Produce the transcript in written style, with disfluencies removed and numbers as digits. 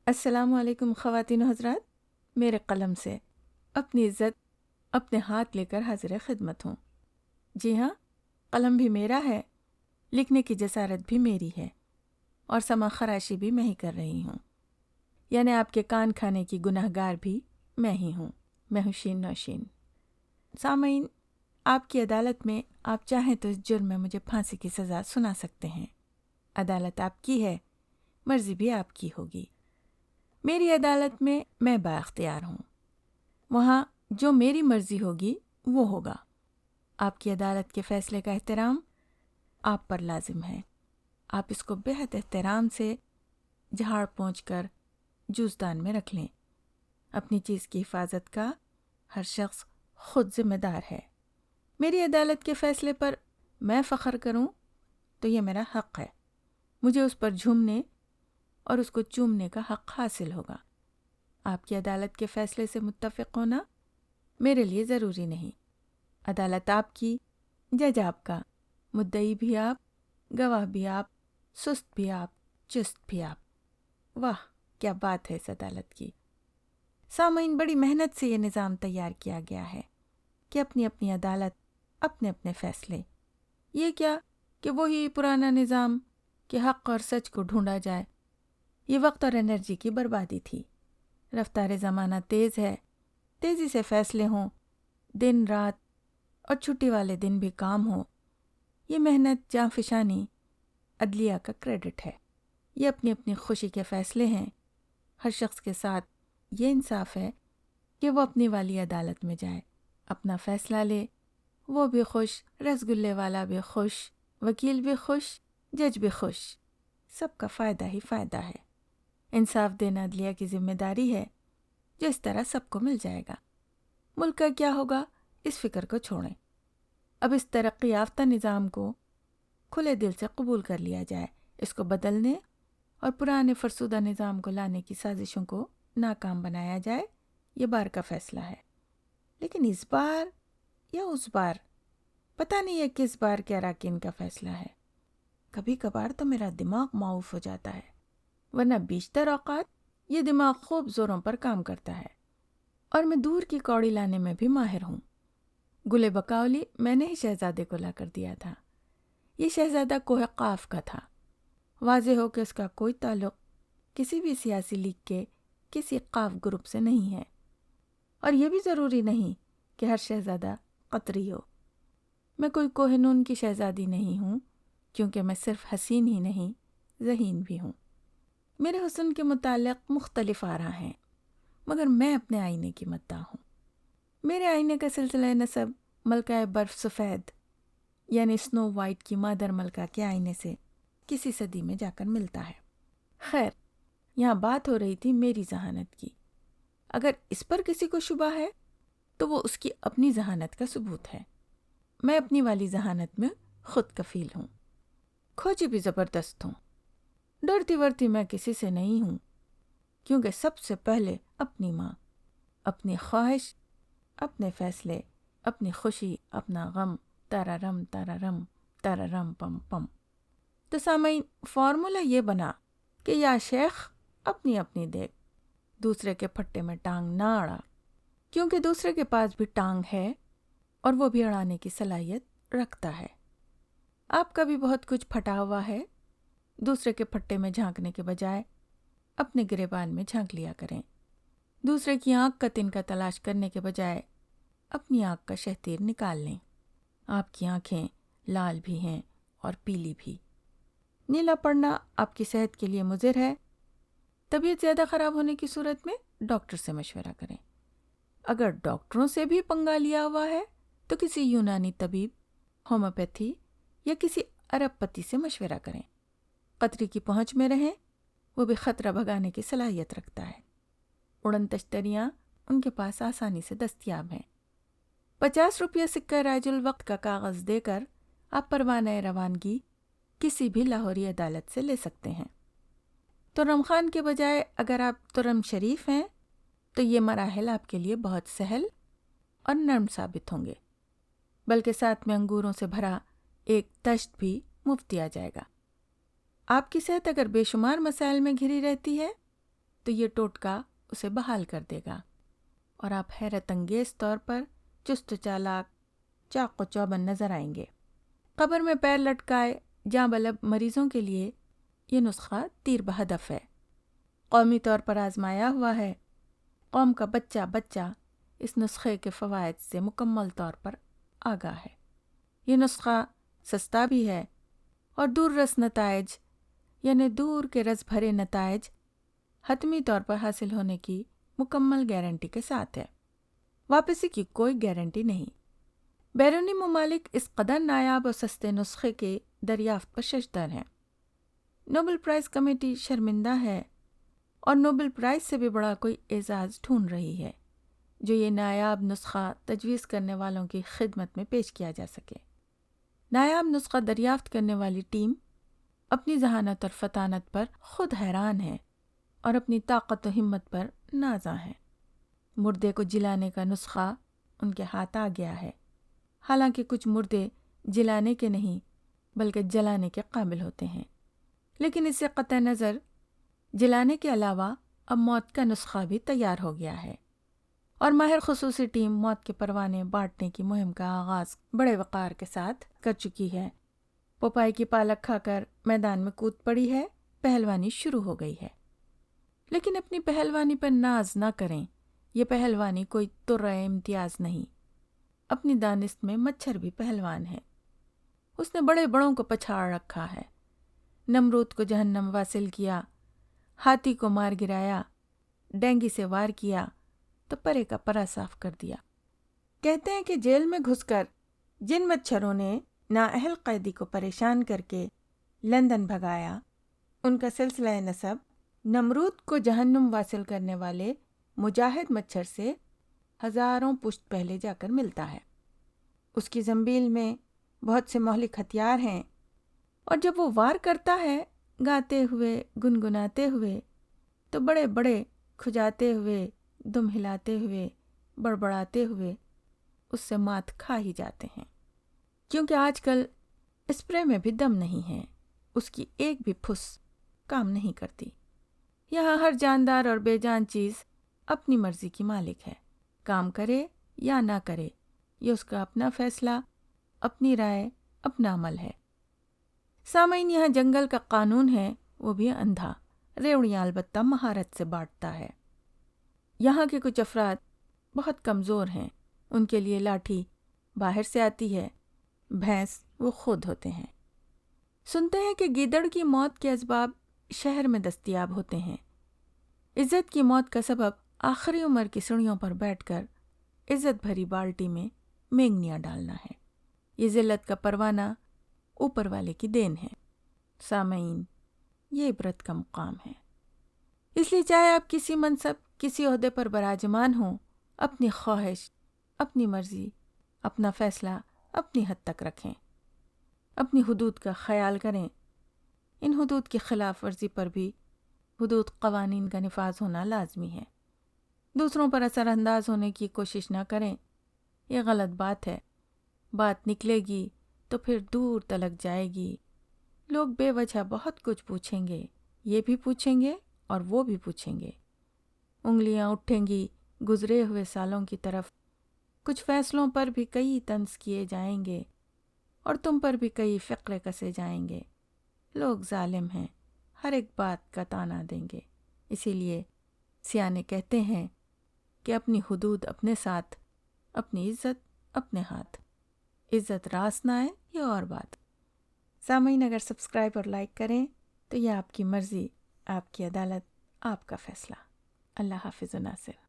السلام علیکم خواتین و حضرات، میرے قلم سے اپنی عزت اپنے ہاتھ لے کر حاضر خدمت ہوں۔ جی ہاں، قلم بھی میرا ہے، لکھنے کی جسارت بھی میری ہے، اور سما خراشی بھی میں ہی کر رہی ہوں، یعنی آپ کے کان کھانے کی گناہ گار بھی میں ہی ہوں۔ میں ہوں شین نوشین۔ سامعین، آپ کی عدالت میں آپ چاہیں تو اس جرم میں مجھے پھانسی کی سزا سنا سکتے ہیں۔ عدالت آپ کی ہے، مرضی بھی آپ کی ہوگی۔ میری عدالت میں میں بااختیار ہوں، وہاں جو میری مرضی ہوگی وہ ہوگا۔ آپ کی عدالت کے فیصلے کا احترام آپ پر لازم ہے۔ آپ اس کو بہت احترام سے جھاڑ پونچھ کر جوزدان میں رکھ لیں۔ اپنی چیز کی حفاظت کا ہر شخص خود ذمہ دار ہے۔ میری عدالت کے فیصلے پر میں فخر کروں تو یہ میرا حق ہے۔ مجھے اس پر جھومنے اور اس کو چومنے کا حق حاصل ہوگا۔ آپ کی عدالت کے فیصلے سے متفق ہونا میرے لیے ضروری نہیں۔ عدالت آپ کی، جج آپ کا، مدعی بھی آپ، گواہ بھی آپ، سست بھی آپ، چست بھی آپ۔ واہ کیا بات ہے اس عدالت کی! سامعین، بڑی محنت سے یہ نظام تیار کیا گیا ہے کہ اپنی اپنی عدالت، اپنے اپنے فیصلے۔ یہ کیا کہ وہی پرانا نظام کہ حق اور سچ کو ڈھونڈا جائے، یہ وقت اور انرجی کی بربادی تھی۔ رفتار زمانہ تیز ہے، تیزی سے فیصلے ہوں، دن رات اور چھٹی والے دن بھی کام ہو۔ یہ محنت جاں فشانی عدلیہ کا کریڈٹ ہے۔ یہ اپنی اپنی خوشی کے فیصلے ہیں۔ ہر شخص کے ساتھ یہ انصاف ہے کہ وہ اپنی والی عدالت میں جائے، اپنا فیصلہ لے، وہ بھی خوش، رسگلے والا بھی خوش، وکیل بھی خوش، جج بھی خوش، سب کا فائدہ ہی فائدہ ہے۔ انصاف دینا عدلیہ کی ذمہ داری ہے، جو اس طرح سب کو مل جائے گا۔ ملک کا کیا ہوگا اس فکر کو چھوڑیں۔ اب اس ترقی یافتہ نظام کو کھلے دل سے قبول کر لیا جائے، اس کو بدلنے اور پرانے فرسودہ نظام کو لانے کی سازشوں کو ناکام بنایا جائے، یہ بار کا فیصلہ ہے۔ لیکن اس بار یا اس بار، پتہ نہیں یہ کس بار کے اراکین کا فیصلہ ہے۔ کبھی کبھار تو میرا دماغ معاف ہو جاتا ہے، ورنہ بیشتر اوقات یہ دماغ خوب زوروں پر کام کرتا ہے، اور میں دور کی کوڑی لانے میں بھی ماہر ہوں۔ گلے بقاؤلی میں نے ہی شہزادے کو لا کر دیا تھا۔ یہ شہزادہ کوہ قاف کا تھا۔ واضح ہو کہ اس کا کوئی تعلق کسی بھی سیاسی لیگ کے کسی قاف گروپ سے نہیں ہے، اور یہ بھی ضروری نہیں کہ ہر شہزادہ قطری ہو۔ میں کوئی کوہ نون کی شہزادی نہیں ہوں، کیونکہ میں صرف حسین ہی نہیں، ذہین بھی ہوں۔ میرے حسن کے متعلق مختلف آراء ہیں، مگر میں اپنے آئینے کی مداح ہوں۔ میرے آئینے کا سلسلہ نسب ملکہ برف سفید یعنی سنو وائٹ کی مادر ملکہ کے آئینے سے کسی صدی میں جا کر ملتا ہے۔ خیر، یہاں بات ہو رہی تھی میری ذہانت کی۔ اگر اس پر کسی کو شبہ ہے تو وہ اس کی اپنی ذہانت کا ثبوت ہے۔ میں اپنی والی ذہانت میں خود کفیل ہوں، کھوجی بھی زبردست ہوں۔ ڈرتی ورتی میں کسی سے نہیں ہوں، کیونکہ سب سے پہلے اپنی ماں، اپنی خواہش، اپنے فیصلے، اپنی خوشی، اپنا غم، تارا رم تارا رم تارا رم پم پم۔ تو سامعین، فارمولہ یہ بنا کہ یا شیخ اپنی اپنی دیکھ، دوسرے کے پھٹے میں ٹانگ نہ اڑا، کیونکہ دوسرے کے پاس بھی ٹانگ ہے اور وہ بھی اڑانے کی صلاحیت رکھتا ہے۔ آپ کا بھی بہت کچھ پھٹا ہوا ہے، دوسرے کے پھٹے میں جھانکنے کے بجائے اپنے گریبان میں جھانک لیا کریں۔ دوسرے کی آنکھ کا تنکا تلاش کرنے کے بجائے اپنی آنکھ کا شہتیر نکال لیں۔ آپ کی آنکھیں لال بھی ہیں اور پیلی بھی۔ نیلا پڑنا آپ کی صحت کے لیے مضر ہے۔ طبیعت زیادہ خراب ہونے کی صورت میں ڈاکٹر سے مشورہ کریں۔ اگر ڈاکٹروں سے بھی پنگا لیا ہوا ہے تو کسی یونانی طبیب، ہومیوپیتھی یا کسی عرب پتی سے مشورہ کریں۔ قطری کی پہنچ میں رہیں، وہ بھی خطرہ بھگانے کی صلاحیت رکھتا ہے۔ اڑن تشتریاں ان کے پاس آسانی سے دستیاب ہیں۔ 50 روپیہ سکہ رائج الوقت کا کاغذ دے کر آپ پروانہ روانگی کسی بھی لاہوری عدالت سے لے سکتے ہیں۔ ترم خان کے بجائے اگر آپ ترم شریف ہیں تو یہ مراحل آپ کے لیے بہت سہل اور نرم ثابت ہوں گے، بلکہ ساتھ میں انگوروں سے بھرا ایک تشت بھی مفت دیا جائے گا۔ آپ کی صحت اگر بے شمار مسائل میں گھری رہتی ہے تو یہ ٹوٹکا اسے بحال کر دے گا اور آپ حیرت انگیز طور پر چست چالاک چاق و چوبند نظر آئیں گے۔ قبر میں پیر لٹکائے جاں بلب مریضوں کے لیے یہ نسخہ تیر بہدف ہے، قومی طور پر آزمایا ہوا ہے۔ قوم کا بچہ بچہ اس نسخے کے فوائد سے مکمل طور پر آگاہ ہے۔ یہ نسخہ سستا بھی ہے اور دور رس نتائج یعنی دور کے رس بھرے نتائج حتمی طور پر حاصل ہونے کی مکمل گارنٹی کے ساتھ ہے۔ واپسی کی کوئی گارنٹی نہیں۔ بیرونی ممالک اس قدر نایاب اور سستے نسخے کے دریافت پر ششدر ہیں۔ نوبل پرائز کمیٹی شرمندہ ہے اور نوبل پرائز سے بھی بڑا کوئی اعزاز ڈھونڈ رہی ہے جو یہ نایاب نسخہ تجویز کرنے والوں کی خدمت میں پیش کیا جا سکے۔ نایاب نسخہ دریافت کرنے والی ٹیم اپنی ذہانت اور فطانت پر خود حیران ہے اور اپنی طاقت و ہمت پر نازاں ہے۔ مردے کو جلانے کا نسخہ ان کے ہاتھ آ گیا ہے، حالانکہ کچھ مردے جلانے کے نہیں بلکہ جلانے کے قابل ہوتے ہیں، لیکن اس سے قطع نظر جلانے کے علاوہ اب موت کا نسخہ بھی تیار ہو گیا ہے، اور ماہر خصوصی ٹیم موت کے پروانے بانٹنے کی مہم کا آغاز بڑے وقار کے ساتھ کر چکی ہے۔ پوپائی کی پالک کھا کر میدان میں کود پڑی ہے، پہلوانی شروع ہو گئی ہے۔ لیکن اپنی پہلوانی پر ناز نہ کریں، یہ پہلوانی کوئی ترہ امتیاز نہیں۔ اپنی دانست میں مچھر بھی پہلوان ہے۔ اس نے بڑے بڑوں کو پچھاڑ رکھا ہے، نمرود کو جہنم واصل کیا، ہاتھی کو مار گرایا، ڈینگی سے وار کیا تو پرے کا پرا صاف کر دیا۔ کہتے ہیں کہ جیل میں گھس کر جن مچھروں نے نااہل قیدی کو پریشان کر کے لندن بھگایا، ان کا سلسلہ نسب نمرود کو جہنم واصل کرنے والے مجاہد مچھر سے ہزاروں پشت پہلے جا کر ملتا ہے۔ اس کی زنبیل میں بہت سے مہلک ہتھیار ہیں، اور جب وہ وار کرتا ہے گاتے ہوئے گنگناتے ہوئے تو بڑے بڑے کھجاتے ہوئے دم ہلاتے ہوئے بڑبڑاتے ہوئے اس سے مات کھا ہی جاتے ہیں، کیونکہ آج کل اسپرے میں بھی دم نہیں ہے، اس کی ایک بھی پھس کام نہیں کرتی۔ یہاں ہر جاندار اور بے جان چیز اپنی مرضی کی مالک ہے، کام کرے یا نہ کرے یہ اس کا اپنا فیصلہ، اپنی رائے، اپنا عمل ہے۔ سامعین، یہاں جنگل کا قانون ہے وہ بھی اندھا، ریوڑیاں البتہ مہارت سے بانٹتا ہے۔ یہاں کے کچھ افراد بہت کمزور ہیں، ان کے لیے لاٹھی باہر سے آتی ہے، بھینس وہ خود ہوتے ہیں۔ سنتے ہیں کہ گیدڑ کی موت کے اسباب شہر میں دستیاب ہوتے ہیں۔ عزت کی موت کا سبب آخری عمر کی سڑیوں پر بیٹھ کر عزت بھری بالٹی میں مینگنیاں ڈالنا ہے۔ یہ ذلت کا پروانہ اوپر والے کی دین ہے۔ سامعین، یہ عبرت کا مقام ہے۔ اس لیے چاہے آپ کسی منصب، کسی عہدے پر براجمان ہوں، اپنی خواہش، اپنی مرضی، اپنا فیصلہ اپنی حد تک رکھیں، اپنی حدود کا خیال کریں۔ ان حدود کی خلاف ورزی پر بھی حدود قوانین کا نفاذ ہونا لازمی ہے۔ دوسروں پر اثر انداز ہونے کی کوشش نہ کریں، یہ غلط بات ہے۔ بات نکلے گی تو پھر دور تلک جائے گی، لوگ بے وجہ بہت کچھ پوچھیں گے، یہ بھی پوچھیں گے اور وہ بھی پوچھیں گے۔ انگلیاں اٹھیں گی گزرے ہوئے سالوں کی طرف، کچھ فیصلوں پر بھی کئی طنز کیے جائیں گے اور تم پر بھی کئی فقرے کسے جائیں گے۔ لوگ ظالم ہیں، ہر ایک بات کا تانا دیں گے۔ اسی لیے سیانے کہتے ہیں کہ اپنی حدود اپنے ساتھ، اپنی عزت اپنے ہاتھ۔ عزت راس نہ آئے یہ اور بات۔ سامعین، اگر سبسکرائب اور لائک کریں تو یہ آپ کی مرضی، آپ کی عدالت، آپ کا فیصلہ۔ اللہ حافظ و ناصر۔